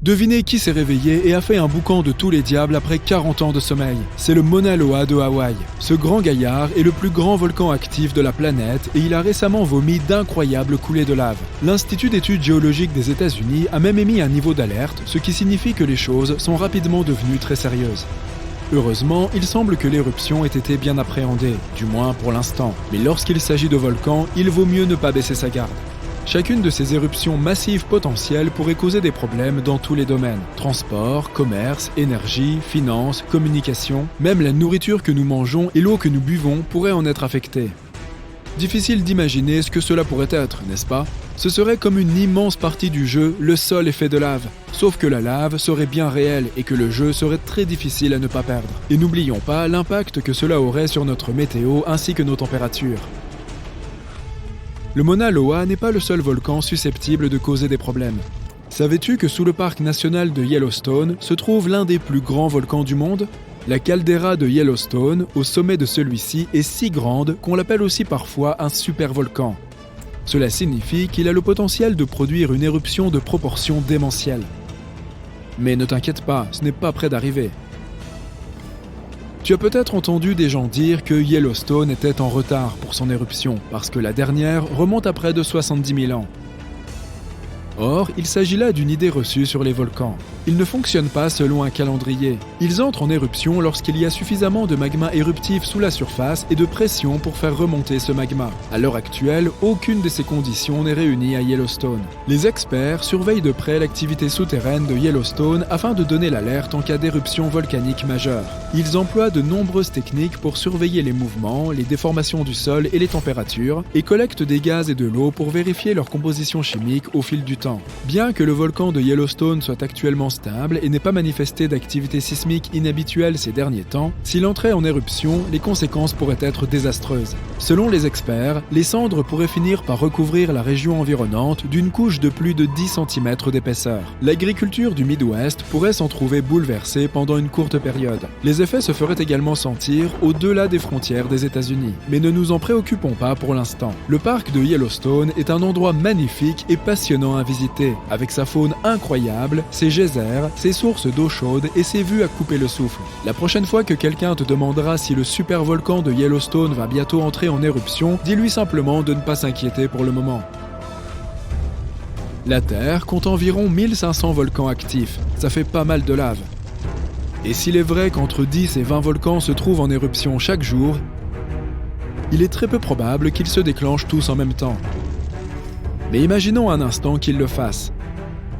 Devinez qui s'est réveillé et a fait un boucan de tous les diables après 40 ans de sommeil. C'est le Mauna Loa de Hawaï. Ce grand gaillard est le plus grand volcan actif de la planète et il a récemment vomi d'incroyables coulées de lave. L'Institut d'études géologiques des États-Unis a même émis un niveau d'alerte, ce qui signifie que les choses sont rapidement devenues très sérieuses. Heureusement, il semble que l'éruption ait été bien appréhendée, du moins pour l'instant. Mais lorsqu'il s'agit de volcans, il vaut mieux ne pas baisser sa garde. Chacune de ces éruptions massives potentielles pourrait causer des problèmes dans tous les domaines. Transport, commerce, énergie, finances, communication, même la nourriture que nous mangeons et l'eau que nous buvons pourraient en être affectées. Difficile d'imaginer ce que cela pourrait être, n'est-ce pas? Ce serait comme une immense partie du jeu, le sol est fait de lave. Sauf que la lave serait bien réelle et que le jeu serait très difficile à ne pas perdre. Et n'oublions pas l'impact que cela aurait sur notre météo ainsi que nos températures. Le Mauna Loa n'est pas le seul volcan susceptible de causer des problèmes. Savais-tu que sous le parc national de Yellowstone se trouve l'un des plus grands volcans du monde? La caldeira de Yellowstone, au sommet de celui-ci, est si grande qu'on l'appelle aussi parfois un supervolcan. Cela signifie qu'il a le potentiel de produire une éruption de proportions démentielles. Mais ne t'inquiète pas, ce n'est pas près d'arriver. Tu as peut-être entendu des gens dire que Yellowstone était en retard pour son éruption, parce que la dernière remonte à près de 70 000 ans. Or, il s'agit là d'une idée reçue sur les volcans. Ils ne fonctionnent pas selon un calendrier. Ils entrent en éruption lorsqu'il y a suffisamment de magma éruptif sous la surface et de pression pour faire remonter ce magma. À l'heure actuelle, aucune de ces conditions n'est réunie à Yellowstone. Les experts surveillent de près l'activité souterraine de Yellowstone afin de donner l'alerte en cas d'éruption volcanique majeure. Ils emploient de nombreuses techniques pour surveiller les mouvements, les déformations du sol et les températures, et collectent des gaz et de l'eau pour vérifier leur composition chimique au fil du temps. Bien que le volcan de Yellowstone soit actuellement stable et n'ait pas manifesté d'activité sismique inhabituelle ces derniers temps, s'il entrait en éruption, les conséquences pourraient être désastreuses. Selon les experts, les cendres pourraient finir par recouvrir la région environnante d'une couche de plus de 10 cm d'épaisseur. L'agriculture du Midwest pourrait s'en trouver bouleversée pendant une courte période. Les effets se feraient également sentir au-delà des frontières des États-Unis. Mais ne nous en préoccupons pas pour l'instant. Le parc de Yellowstone est un endroit magnifique et passionnant à visiter, avec sa faune incroyable, ses geysers, ses sources d'eau chaude et ses vues à couper le souffle. La prochaine fois que quelqu'un te demandera si le supervolcan de Yellowstone va bientôt entrer en éruption, dis-lui simplement de ne pas s'inquiéter pour le moment. La Terre compte environ 1500 volcans actifs, ça fait pas mal de lave. Et s'il est vrai qu'entre 10 et 20 volcans se trouvent en éruption chaque jour, il est très peu probable qu'ils se déclenchent tous en même temps. Mais imaginons un instant qu'ils le fassent.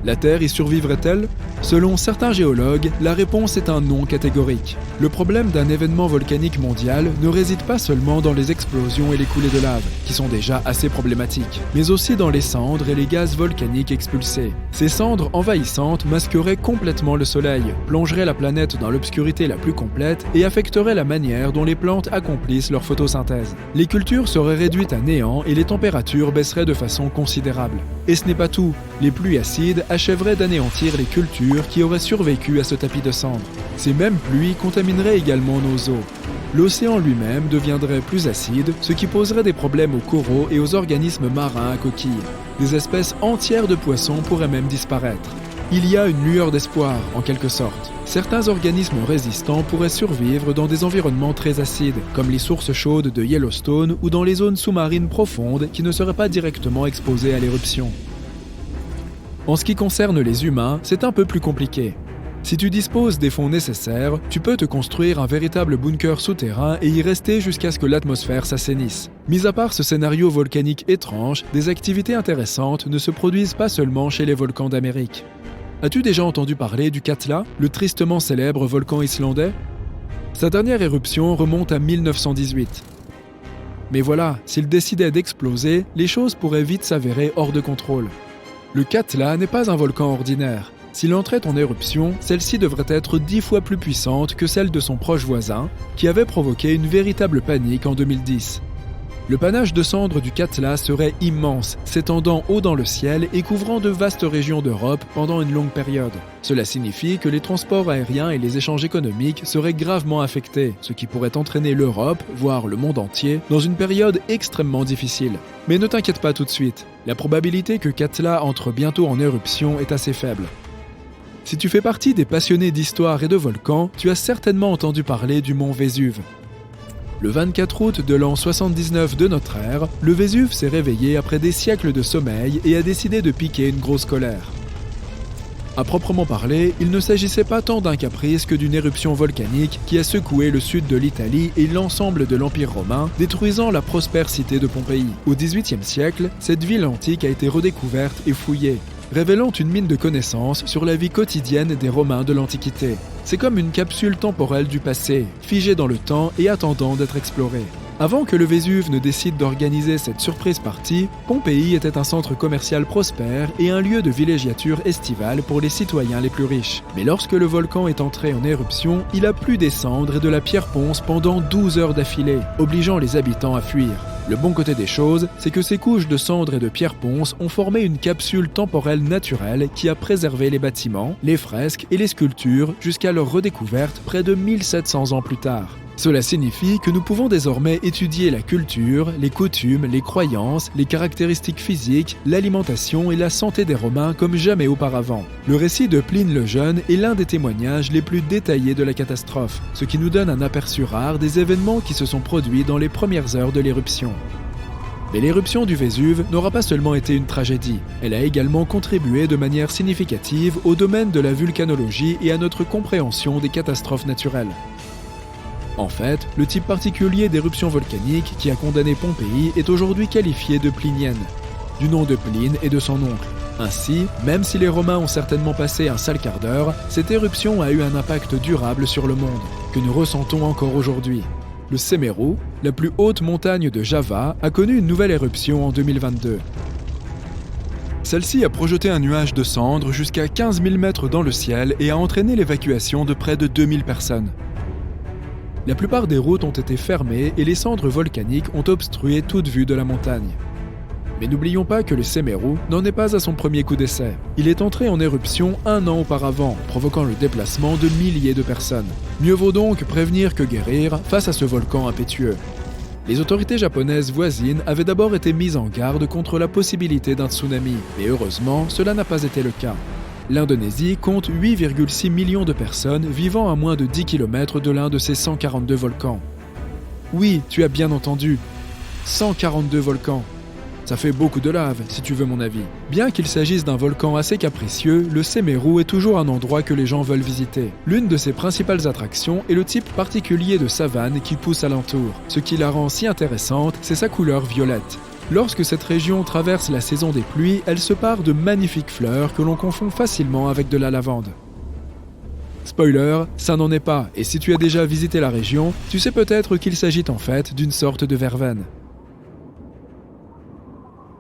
La Terre y survivrait-elle? Selon certains géologues, la réponse est un non catégorique. Le problème d'un événement volcanique mondial ne réside pas seulement dans les explosions et les coulées de lave, qui sont déjà assez problématiques, mais aussi dans les cendres et les gaz volcaniques expulsés. Ces cendres envahissantes masqueraient complètement le Soleil, plongeraient la planète dans l'obscurité la plus complète et affecteraient la manière dont les plantes accomplissent leur photosynthèse. Les cultures seraient réduites à néant et les températures baisseraient de façon considérable. Et ce n'est pas tout, les pluies acides achèveraient d'anéantir les cultures qui auraient survécu à ce tapis de cendres. Ces mêmes pluies contamineraient également nos eaux. L'océan lui-même deviendrait plus acide, ce qui poserait des problèmes aux coraux et aux organismes marins à coquilles. Des espèces entières de poissons pourraient même disparaître. Il y a une lueur d'espoir, en quelque sorte. Certains organismes résistants pourraient survivre dans des environnements très acides, comme les sources chaudes de Yellowstone ou dans les zones sous-marines profondes qui ne seraient pas directement exposées à l'éruption. En ce qui concerne les humains, c'est un peu plus compliqué. Si tu disposes des fonds nécessaires, tu peux te construire un véritable bunker souterrain et y rester jusqu'à ce que l'atmosphère s'assainisse. Mis à part ce scénario volcanique étrange, des activités intéressantes ne se produisent pas seulement chez les volcans d'Amérique. As-tu déjà entendu parler du Katla, le tristement célèbre volcan islandais? Sa dernière éruption remonte à 1918. Mais voilà, s'il décidait d'exploser, les choses pourraient vite s'avérer hors de contrôle. Le Katla n'est pas un volcan ordinaire. S'il entrait en éruption, celle-ci devrait être 10 fois plus puissante que celle de son proche voisin, qui avait provoqué une véritable panique en 2010. Le panache de cendres du Katla serait immense, s'étendant haut dans le ciel et couvrant de vastes régions d'Europe pendant une longue période. Cela signifie que les transports aériens et les échanges économiques seraient gravement affectés, ce qui pourrait entraîner l'Europe, voire le monde entier, dans une période extrêmement difficile. Mais ne t'inquiète pas tout de suite, la probabilité que Katla entre bientôt en éruption est assez faible. Si tu fais partie des passionnés d'histoire et de volcans, tu as certainement entendu parler du mont Vésuve. Le 24 août de l'an 79 de notre ère, le Vésuve s'est réveillé après des siècles de sommeil et a décidé de piquer une grosse colère. À proprement parler, il ne s'agissait pas tant d'un caprice que d'une éruption volcanique qui a secoué le sud de l'Italie et l'ensemble de l'Empire romain, détruisant la prospère cité de Pompéi. Au XVIIIe siècle, cette ville antique a été redécouverte et fouillée, révélant une mine de connaissances sur la vie quotidienne des Romains de l'Antiquité. C'est comme une capsule temporelle du passé, figée dans le temps et attendant d'être explorée. Avant que le Vésuve ne décide d'organiser cette surprise party, Pompéi était un centre commercial prospère et un lieu de villégiature estivale pour les citoyens les plus riches. Mais lorsque le volcan est entré en éruption, il a plu des cendres et de la pierre ponce pendant 12 heures d'affilée, obligeant les habitants à fuir. Le bon côté des choses, c'est que ces couches de cendres et de pierre ponce ont formé une capsule temporelle naturelle qui a préservé les bâtiments, les fresques et les sculptures jusqu'à leur redécouverte près de 1700 ans plus tard. Cela signifie que nous pouvons désormais étudier la culture, les coutumes, les croyances, les caractéristiques physiques, l'alimentation et la santé des Romains comme jamais auparavant. Le récit de Pline le Jeune est l'un des témoignages les plus détaillés de la catastrophe, ce qui nous donne un aperçu rare des événements qui se sont produits dans les premières heures de l'éruption. Mais l'éruption du Vésuve n'aura pas seulement été une tragédie, elle a également contribué de manière significative au domaine de la vulcanologie et à notre compréhension des catastrophes naturelles. En fait, le type particulier d'éruption volcanique qui a condamné Pompéi est aujourd'hui qualifié de plinienne, du nom de Pline et de son oncle. Ainsi, même si les Romains ont certainement passé un sale quart d'heure, cette éruption a eu un impact durable sur le monde, que nous ressentons encore aujourd'hui. Le Semeru, la plus haute montagne de Java, a connu une nouvelle éruption en 2022. Celle-ci a projeté un nuage de cendres jusqu'à 15 000 mètres dans le ciel et a entraîné l'évacuation de près de 2000 personnes. La plupart des routes ont été fermées et les cendres volcaniques ont obstrué toute vue de la montagne. Mais n'oublions pas que le Semeru n'en est pas à son premier coup d'essai. Il est entré en éruption 1 an auparavant, provoquant le déplacement de milliers de personnes. Mieux vaut donc prévenir que guérir face à ce volcan impétueux. Les autorités japonaises voisines avaient d'abord été mises en garde contre la possibilité d'un tsunami, mais heureusement, cela n'a pas été le cas. L'Indonésie compte 8,6 millions de personnes vivant à moins de 10 km de l'un de ses 142 volcans. Oui, tu as bien entendu, 142 volcans. Ça fait beaucoup de lave, si tu veux mon avis. Bien qu'il s'agisse d'un volcan assez capricieux, le Semeru est toujours un endroit que les gens veulent visiter. L'une de ses principales attractions est le type particulier de savane qui pousse alentour. Ce qui la rend si intéressante, c'est sa couleur violette. Lorsque cette région traverse la saison des pluies, elle se pare de magnifiques fleurs que l'on confond facilement avec de la lavande. Spoiler, ça n'en est pas, et si tu as déjà visité la région, tu sais peut-être qu'il s'agit en fait d'une sorte de verveine.